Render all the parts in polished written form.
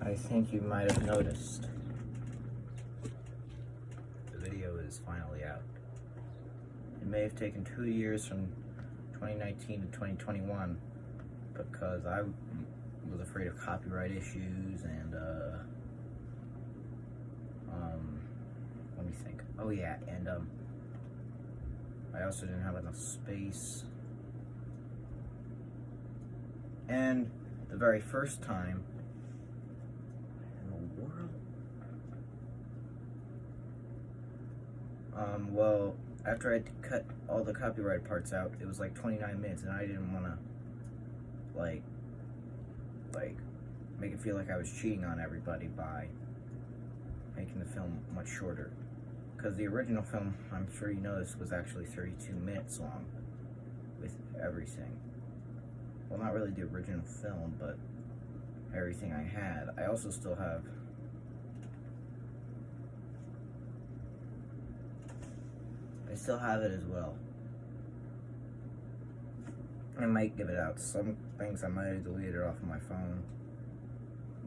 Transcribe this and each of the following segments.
I think you might have noticed. The video is finally out. It may have taken 2 years from 2019 to 2021 because I was afraid of copyright issues and let me think. Oh yeah, and I also didn't have enough space. And the very first time in the world, well, after I cut all the copyright parts out, it was like 29 minutes, and I didn't want to, like, make it feel like I was cheating on everybody by making the film much shorter. Because the original film, I'm sure you noticed, was actually 32 minutes long with everything. Well, not really the original film, but everything I had. I also still have it as well. I might give it out. Some things I might have deleted off of my phone,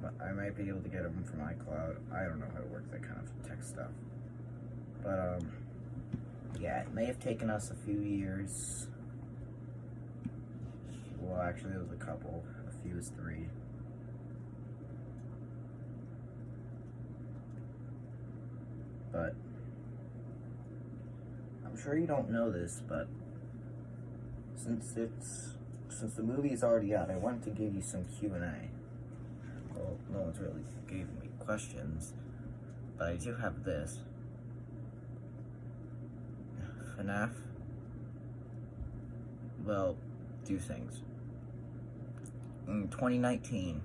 but I might be able to get them from iCloud. I don't know how to work that kind of tech stuff. But yeah, it may have taken us a few years. Well, actually, it was a couple. A few is 3. But I'm sure you don't know this, but since the movie is already out, I wanted to give you some Q&A. Well, no one's really gave me questions, but I do have this. FNAF, well, 2 things. In 2019,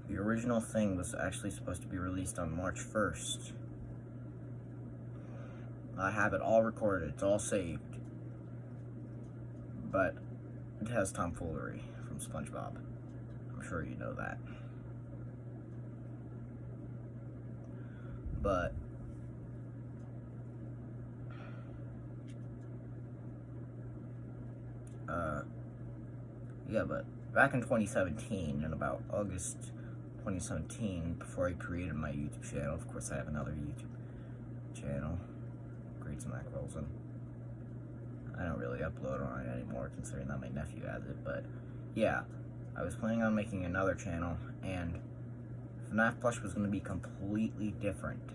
the original thing was actually supposed to be released on March 1st. I have it all recorded, it's all saved. But it has tomfoolery from SpongeBob. I'm sure you know that. But yeah, but back in 2017, in about August 2017, before I created my YouTube channel, of course I have another YouTube channel, Grades and Macros, and I don't really upload on it anymore considering that my nephew has it, but yeah, I was planning on making another channel, and FNAF Plush was going to be completely different.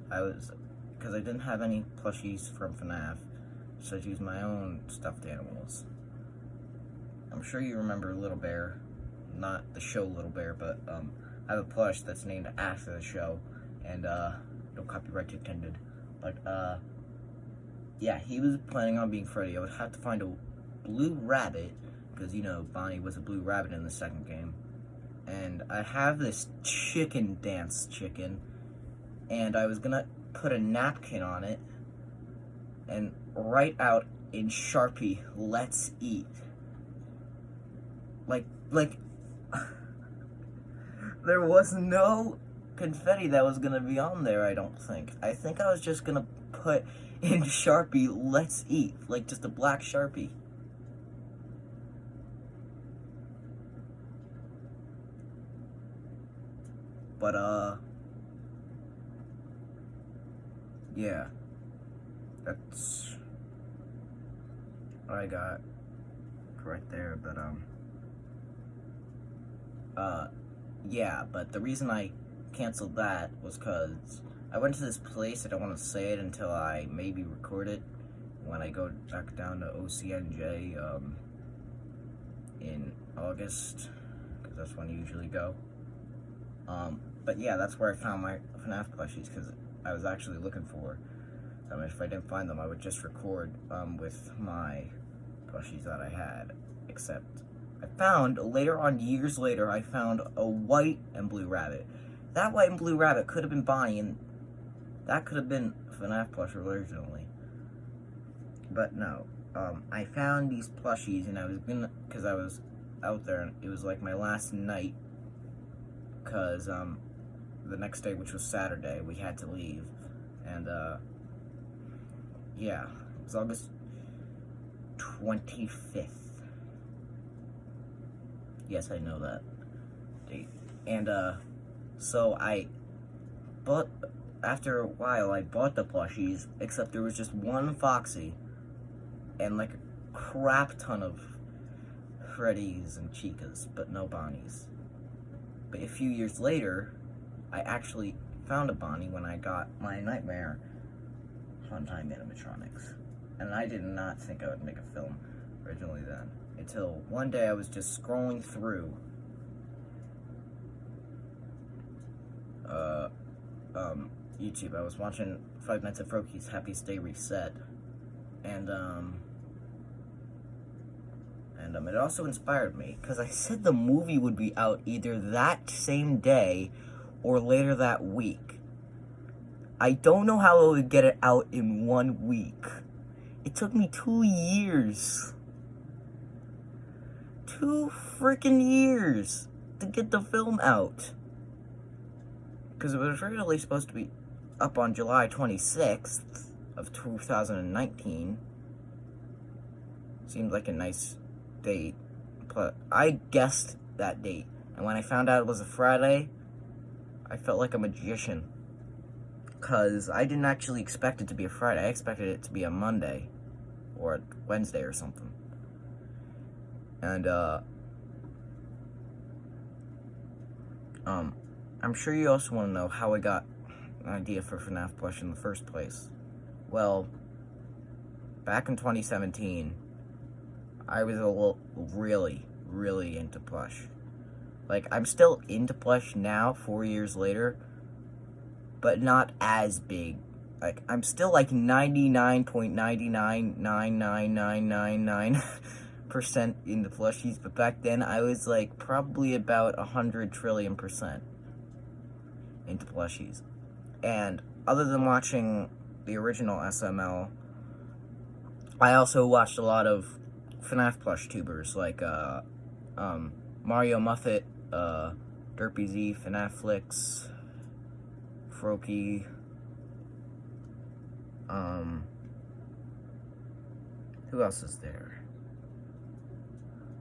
Because I didn't have any plushies from FNAF, so I used my own stuffed animals. I'm sure you remember Little Bear, not the show Little Bear, but I have a plush that's named after the show, and no copyright intended. But yeah, he was planning on being Freddy. I would have to find a blue rabbit, because you know Bonnie was a blue rabbit in the second game. And I have this chicken dance chicken, and I was gonna put a napkin on it and write out in Sharpie, "Let's eat." Like, there was no confetti that was gonna be on there, I don't think. I think I was just gonna put in Sharpie, "Let's eat," like just a black Sharpie. But, yeah, that's what I got right there, but, yeah, but the reason I canceled that was because I went to this place. I don't want to say it until I maybe record it when I go back down to OCNJ, in August, because that's when I usually go. But yeah, that's where I found my FNAF plushies, because I was actually looking for them. If I didn't find them, I would just record, with my plushies that I had, except I found, later on, years later, I found a white and blue rabbit. That white and blue rabbit could have been Bonnie, and that could have been FNAF plush originally. But no, I found these plushies, and I was gonna, because I was out there, and it was like my last night, because, the next day, which was Saturday, we had to leave, and, yeah, it was August 25th. Yes, I know that date. And, so but after a while, I bought the plushies, except there was just one Foxy and like a crap ton of Freddies and Chicas, but no Bonnies. But a few years later, I actually found a Bonnie when I got my Nightmare Funtime animatronics. And I did not think I would make a film originally then. Until one day I was just scrolling through YouTube. I was watching 5 Nights at Froakies' Happiest Day Reset, and it also inspired me, because I said the movie would be out either that same day or later that week. I don't know how I would get it out in 1 week. It took me 2 years. 2 freaking years to get the film out. Because it was originally supposed to be up on July 26th of 2019. Seemed like a nice date. But I guessed that date. And when I found out it was a Friday, I felt like a magician. Because I didn't actually expect it to be a Friday. I expected it to be a Monday. Or a Wednesday or something. And, I'm sure you also want to know how I got an idea for FNAF Plush in the first place. Well, back in 2017, I was really into Plush. Like, I'm still into Plush now, 4 years later, but not as big. Like, I'm still like 99.999999% into plushies, but back then I was like probably about 100 trillion% into plushies. And other than watching the original SML, I also watched a lot of FNAF plush tubers like Mario Muffet, Derpy Z, FNAF Flix, Froakie, who else is there?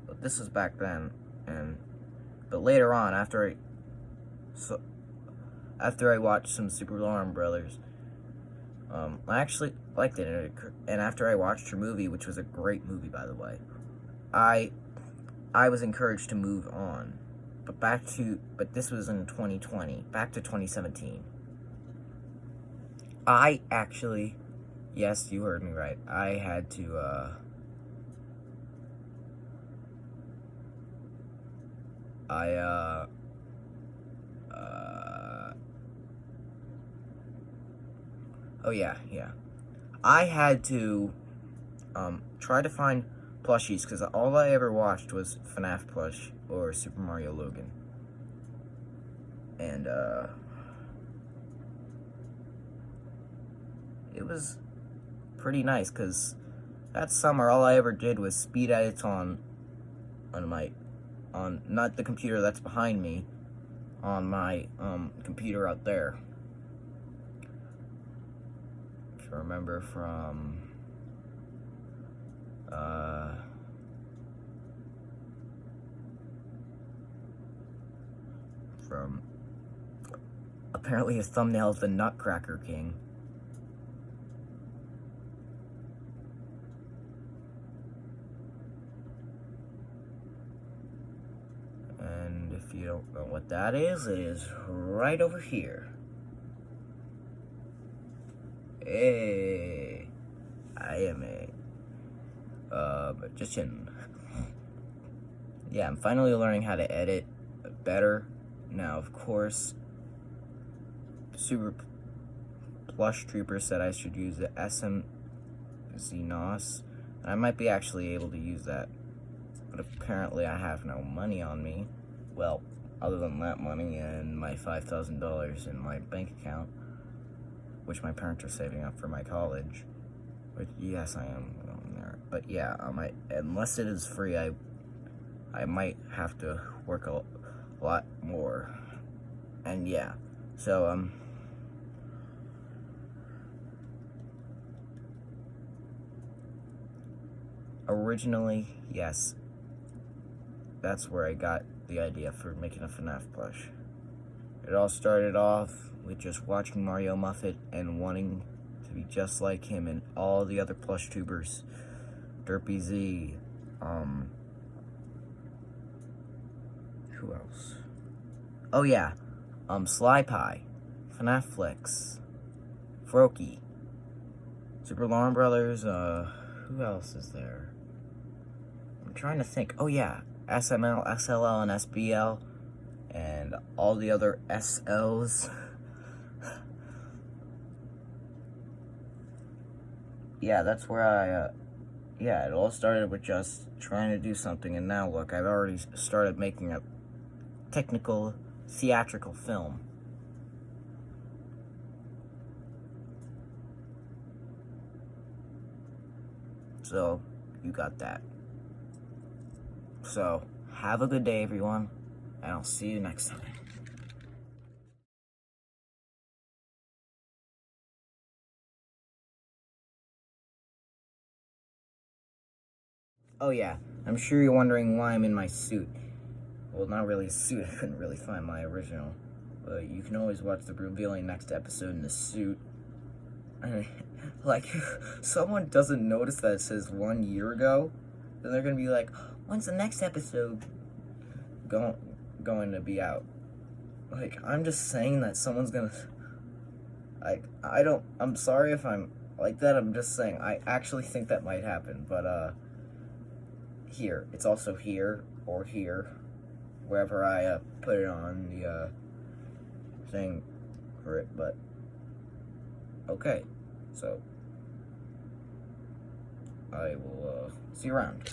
But this was back then, but later on, after I watched some Super Alarm Brothers, I actually liked it, and after I watched her movie, which was a great movie, by the way, I was encouraged to move on. But this was in 2020, back to 2017. I actually, yes, you heard me right, I had to, oh yeah. I had to, try to find plushies, because all I ever watched was FNAF Plush or Super Mario Logan. And, it was pretty nice, because that summer all I ever did was speed edits on not the computer that's behind me, on my, computer out there. If you remember from, apparently his thumbnail is the Nutcracker King. And if you don't know what that is, it is right over here. Hey, I am a magician. Yeah, I'm finally learning how to edit better. Now, of course, Super Plush Trooper said I should use the SMZ-NOS. I might be actually able to use that, but apparently I have no money on me. Well, other than that money and my $5,000 in my bank account, which my parents are saving up for my college. Which, yes, I am going there. But yeah, unless it is free, I might have to work a lot more. And yeah, so originally, yes, that's where I got the idea for making a FNAF plush. It all started off with just watching Mario Muffet and wanting to be just like him and all the other plush tubers. Derpy Z, who else? Oh yeah, Sly Pie, FNAF Flicks, Froakie, Super Alarm Brothers, who else is there? I'm trying to think. Oh yeah, SML, SLL, and SBL, and all the other SLs. Yeah, that's where yeah, it all started with just trying to do something, and now look, I've already started making a technical, theatrical film. So, you got that. So, have a good day, everyone, and I'll see you next time. Oh yeah, I'm sure you're wondering why I'm in my suit. Well, not really a suit, I couldn't really find my original. But you can always watch the revealing next episode in the suit. Like, if someone doesn't notice that it says 1 year ago, then they're gonna be like, when's the next episode going to be out? Like, I'm just saying that someone's gonna... Like, I'm sorry if I'm like that, I'm just saying, I actually think that might happen, but, here, it's also here, or here, wherever I, put it on the, thing for it, but, okay, so, I will, see you around.